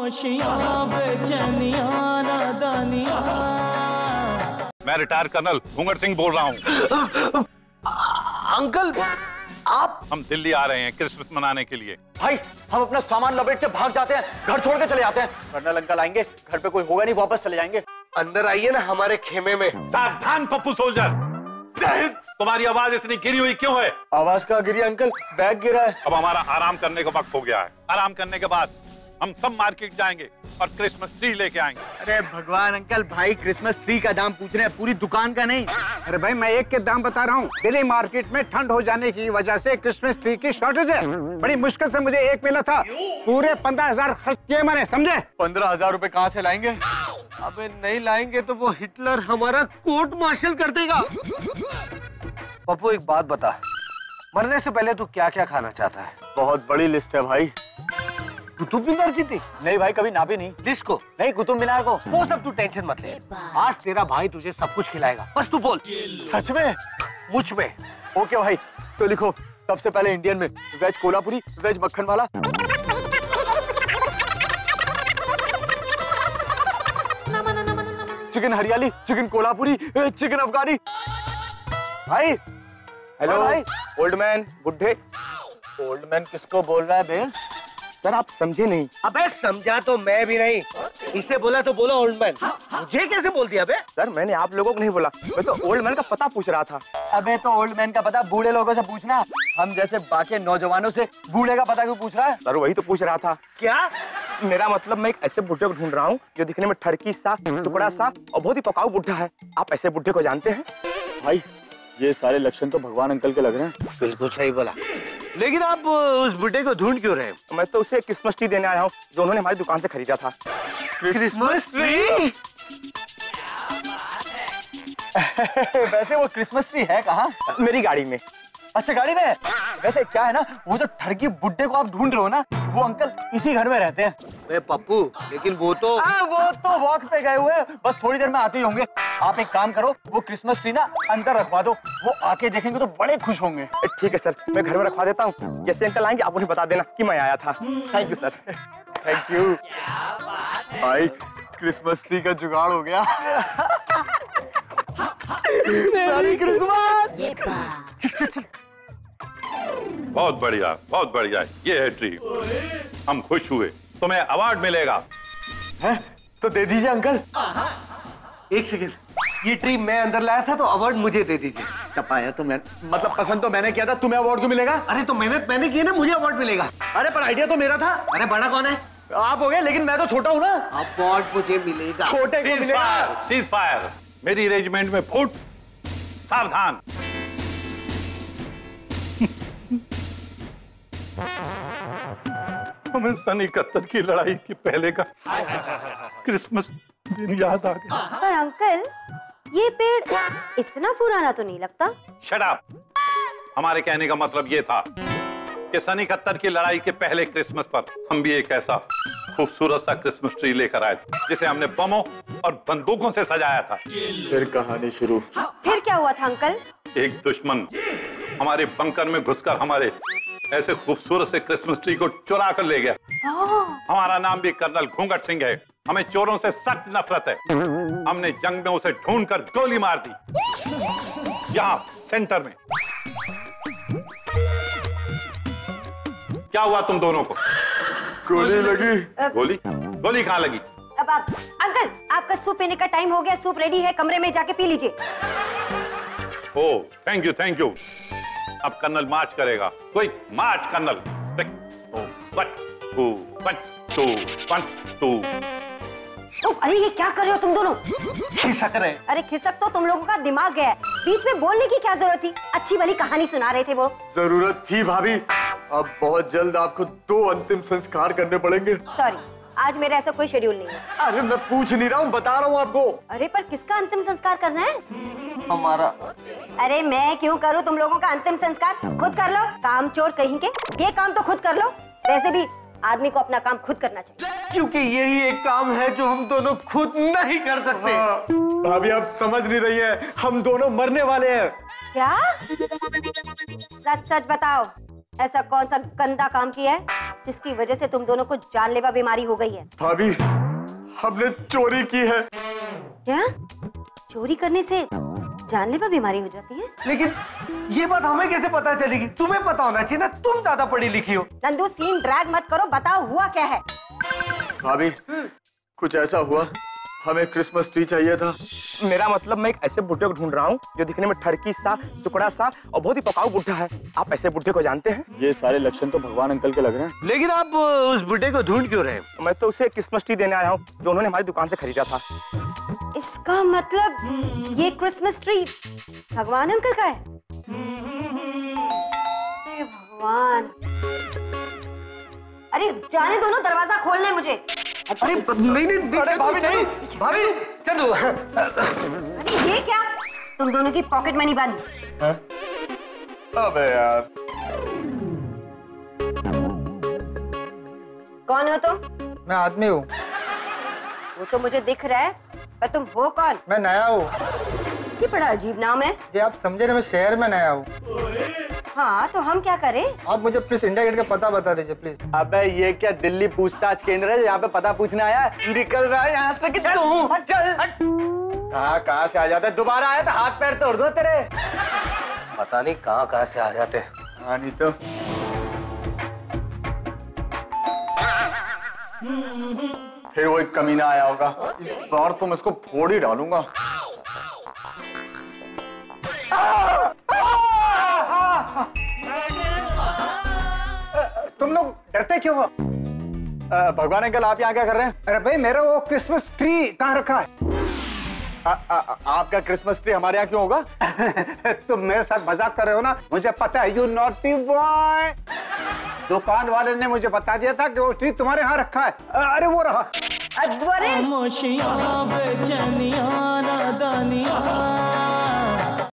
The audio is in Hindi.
खामोशियां बेचैनियां नादानियां। मैं रिटायर कर्नल घूंगट सिंह बोल रहा हूँ। अंकल आप? हम दिल्ली आ रहे हैं क्रिसमस मनाने के लिए। भाई हम अपना सामान लपेट के भाग जाते हैं, घर छोड़ के चले जाते हैं। कर्नल अंकल आएंगे, घर पे कोई होगा नहीं, वापस चले जाएंगे। अंदर आइए ना हमारे खेमे में। सावधान पप्पू सोल्जर, तुम्हारी आवाज इतनी गिरी हुई क्यों है? आवाज कहाँ गिरी अंकल? बैग गिरा है। अब हमारा आराम करने का वक्त हो गया है। आराम करने के बाद हम सब मार्केट जाएंगे और क्रिसमस ट्री लेके आएंगे। अरे भगवान अंकल, भाई क्रिसमस ट्री का दाम पूछ रहे हैं, पूरी दुकान का नहीं। अरे भाई मैं एक के दाम बता रहा हूँ। दिल्ली मार्केट में ठंड हो जाने की वजह से क्रिसमस ट्री की शॉर्टेज है। बड़ी मुश्किल से मुझे एक मिला था। पूरे 15,000 खर्च किए मैंने, समझे? 15,000 रुपए कहाँ से लाएंगे? अबे नहीं लाएंगे तो वो हिटलर हमारा कोर्ट मार्शल कर देगा। पप्पू एक बात बता, मरने से पहले तू क्या क्या खाना चाहता है? बहुत बड़ी लिस्ट है भाई। कुतुब मीनार जीती? नहीं भाई, कभी नापी नहीं। लिस्ट को नहीं, कुतुब मीनार को। वो सब तू टेंशन मत ले, आज तेरा भाई तुझे सब कुछ खिलाएगा, बस तू बोल। सच में? मुझ में। ओके भाई, तो लिखो सबसे पहले इंडियन में वेज कोल्हापुरी, वेज मक्खन वाला, चिकन हरियाली, चिकन कोल्हापुरी, चिकन अफगानी। भाई हेलो भाई। ओल्ड मैन, बुड्ढे। ओल्ड मैन किसको बोल रहा है बे? सर आप समझे नहीं। अबे समझा तो मैं भी नहीं, इसे बोला तो बोलो ओल्ड मैन। मुझे कैसे बोल दिया बे? सर मैंने आप लोगों को नहीं बोला, मैं तो ओल्ड मैन का पता पूछ रहा था। अबे तो ओल्ड मैन का पता बूढ़े लोगों से पूछना, हम जैसे बाकी नौजवानों से बूढ़े का पता क्यों पूछ रहा है? सर वही तो पूछ रहा था। क्या? मेरा मतलब मैं एक ऐसे बुड्ढे को ढूंढ रहा हूँ जो दिखने में ठरकी सा, टुकड़ा सा और बहुत ही पकाऊ बुड्ढा है। आप ऐसे बुड्ढे को जानते हैं? भाई ये सारे लक्षण तो भगवान अंकल के लग रहे हैं। बिल्कुल सही बोला, लेकिन आप उस बुड्ढे को ढूंढ क्यों रहे? मैं तो उसे क्रिसमस ट्री देने आया हूँ जो उन्होंने हमारी दुकान से खरीदा था। Christmas tree? वैसे वो क्रिसमस ट्री है कहाँ? मेरी गाड़ी में। अच्छा गाड़ी में? वैसे क्या है ना, वो जो ठरकी बुड्ढे को आप ढूंढ रहे हो ना, वो अंकल इसी घर में रहते हैं। बे पप्पू, लेकिन वो तो वॉक पे गए हुए, बस थोड़ी देर में आते ही होंगे। आप एक काम करो, वो क्रिसमस ट्री ना अंदर रखवा दो, वो आके देखेंगे तो बड़े खुश होंगे। ठीक है सर, मैं घर में रखवा देता हूँ। जैसे अंकल आएंगे आप उन्हें बता देना कि मैं आया था। Thank you sir. Thank you भाई, क्रिसमस ट्री का जुगाड़ हो गया। मेरी क्रिसमस। बहुत बढ़िया, बहुत बढ़िया। ये है ट्री, हम खुश हुए। तुम्हें अवार्ड मिलेगा। है? तो दे दीजिए अंकल। एक सेकंड, ये ट्री मैं अंदर लाया था तो अवार्ड मुझे दे दीजिए। तपाया तो मैं, मतलब पसंद तो मैंने किया था, तुम्हें अवार्ड क्यों मिलेगा? अरे तो मेहनत मैंने की है ना, मुझे अवार्ड मिलेगा। अरे पर आइडिया तो मेरा था। अरे बड़ा कौन है? आप हो गए, लेकिन मैं तो छोटा हूँ ना। अवार्ड मुझे मिलेगा। छोटे को मिलेगा। Cease fire. मेरी रेजिमेंट में फुट सावधान। हमें सन 71 की लड़ाई के पहले का क्रिसमस दिन याद आ गया। पर अंकल, ये पेड़ इतना पुराना तो नहीं लगता। Shut up. हमारे कहने का मतलब ये था कि सन 71 की लड़ाई के पहले क्रिसमस पर हम भी एक ऐसा खूबसूरत सा क्रिसमस ट्री लेकर आए थे जिसे हमने बमों और बंदूकों से सजाया था। फिर कहानी शुरू। फिर क्या हुआ था अंकल? एक दुश्मन हमारे बंकर में घुसकर हमारे ऐसे खूबसूरत से क्रिसमस ट्री को चुरा कर ले गया। हमारा नाम भी कर्नल घूंगट सिंह है। हमें चोरों से सख्त नफरत है। हमने जंग में उसे ढूंढकर गोली मार दी, यहाँ सेंटर में। क्या हुआ तुम दोनों को? गोली लगी। गोली? गोली कहाँ लगी? अब आप अंकल, आपका सूप पीने का टाइम हो गया। सूप रेडी है, कमरे में जाके पी लीजिए। Oh thank you, thank you. अब कर्नल मार्च करेगा। कोई मार्च कर्नल। 1 2 1 2 1 2। अरे ये क्या कर रहे हो तुम दोनों? खिसक रहे। अरे खिसक तो तुम लोगों का दिमाग गया है। बीच में बोलने की क्या जरूरत थी? अच्छी वाली कहानी सुना रहे थे वो। जरूरत थी भाभी। अब बहुत जल्द आपको 2 अंतिम संस्कार करने पड़ेंगे। सॉरी, आज मेरा ऐसा कोई शेड्यूल नहीं है। अरे मैं पूछ नहीं रहा हूँ, बता रहा हूँ आपको। अरे पर किसका अंतिम संस्कार करना है? हमारा। अरे मैं क्यों करूँ तुम लोगों का अंतिम संस्कार? खुद कर लो, काम चोर कहीं के। ये काम तो खुद कर लो। वैसे भी आदमी को अपना काम खुद करना चाहिए, क्योंकि यही एक काम है जो हम दोनों खुद नहीं कर सकते। भाभी आप समझ नहीं रही है, हम दोनों मरने वाले हैं। क्या? सच सच बताओ, ऐसा कौन सा गंदा काम किया है? जिसकी वजह से तुम दोनों को जानलेवा बीमारी हो गई है। भाभी, हमने चोरी की है। क्या? चोरी करने से जानलेवा बीमारी हो जाती है? लेकिन ये बात हमें कैसे पता चलेगी? तुम्हें पता होना चाहिए ना, तुम ज्यादा पढ़ी लिखी हो। नंदू, सीन ड्रैग मत करो, बताओ हुआ क्या है? भाभी, कुछ ऐसा हुआ, हमें क्रिसमस ट्री चाहिए था। मेरा मतलब मैं एक ऐसे बुड्ढे को ढूंढ रहा हूँ जो दिखने में ठरकी सा, टुकड़ा सा और बहुत ही पकाऊ बुड्ढा है। आप ऐसे बुड्ढे को जानते हैं? ये सारे लक्षण तो भगवान अंकल के लग रहे हैं। लेकिन आप उस बुड्ढे को ढूंढ क्यों रहे? मैं तो उसे क्रिसमस ट्री देने आया हूँ जो उन्होंने हमारी दुकान से खरीदा था। इसका मतलब ये क्रिसमस ट्री भगवान अंकल का है? हे भगवान! अरे जाने दो ना, दरवाजा खोलने मुझे। अरे नहीं, अरे भाभी नहीं, भाभी चंदू। अरे ये क्या? तुम दोनों की पॉकेट मनी बंद। अबे यार, कौन हो तुम? मैं आदमी हूँ। वो तो मुझे दिख रहा है, पर तुम हो कौन? मैं नया हूँ। ये बड़ा अजीब नाम है। जी आप समझे ना, मैं शहर में नया हूँ। हाँ, तो हम क्या करें? आप मुझे प्लीज इंडिया गेट का पता बता दीजिए प्लीज। अबे ये क्या दिल्ली पूछताछ केंद्र है यहाँ पे पता पूछने आया है? निकल रहा है यहाँ से कि तू चल। कहाँ से आ जाता है? दोबारा आया तो हाथ पैर तोड़ दो तेरे। पता नहीं कहाँ से आ जाते हैं। हाँ नहीं तो फिर वो एक कमीना आया होगा। इस बार तो मैं इसको फोड़ ही डालूंगा। तुम लोग डरते क्यों हो? भगवान अंकल, आप यहाँ क्या कर रहे हैं? अरे भाई, मेरा वो क्रिसमस ट्री कहाँ रखा है? आपका क्रिसमस ट्री हमारे यहाँ क्यों होगा? तुम मेरे साथ मजाक कर रहे हो ना? मुझे पता है, यू नॉटी बॉय। दुकान वाले ने मुझे बता दिया था कि वो ट्री तुम्हारे यहाँ रखा है। अरे वो रहा। खामोशियां बेचैनियां नादानियां